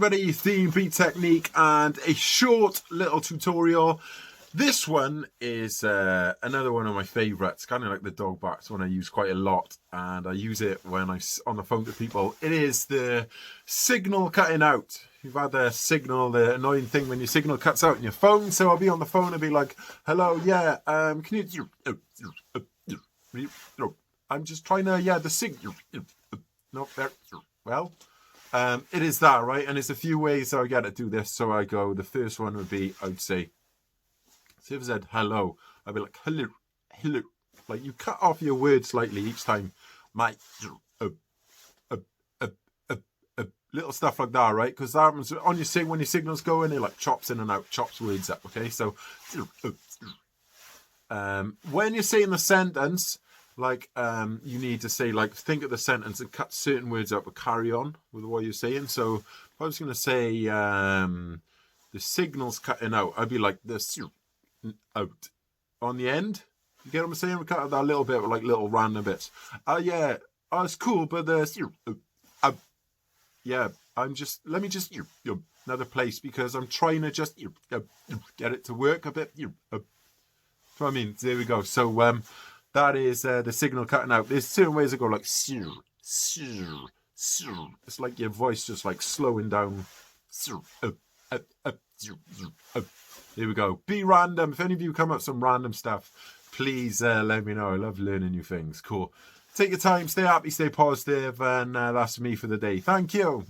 everybody, theme, beat technique, and a short little tutorial. This one is another one of my favourites, kind of like the dog barks, one I use quite a lot, and I use it when I'm on the phone to people. It is the signal cutting out. You've had the signal, the annoying thing when your signal cuts out in your phone. So I'll be on the phone and be like, hello, yeah, can you... I'm just trying to, yeah, the signal... No, there, well... it is that, right? And there's a few ways I get to do this. So I go, the first one would be, I'd say, so if I said hello, I'd be like, hello, hello. Like you cut off your word slightly each time. My, little stuff like that, right? Because that happens on your when your signal's going, it like chops in and out, chops words up, okay? So, when you're saying the sentence, like you need to say, like, think of the sentence and cut certain words out, but carry on with what you're saying. So if I was going to say the signal's cutting out, I'd be like this out on the end. You get what I'm saying? We cut out that little bit with like little random bits. Yeah, it's cool, but the yeah, let me just another place, because I'm trying to just get it to work a bit. I mean, there we go. So that is the signal cutting out. There's certain ways that go like it's like your voice just like slowing down. There we go. Be random. If any of you come up with some random stuff, please let me know. I love learning new things. Cool. Take your time, stay happy, stay positive, and that's me for the day. Thank you.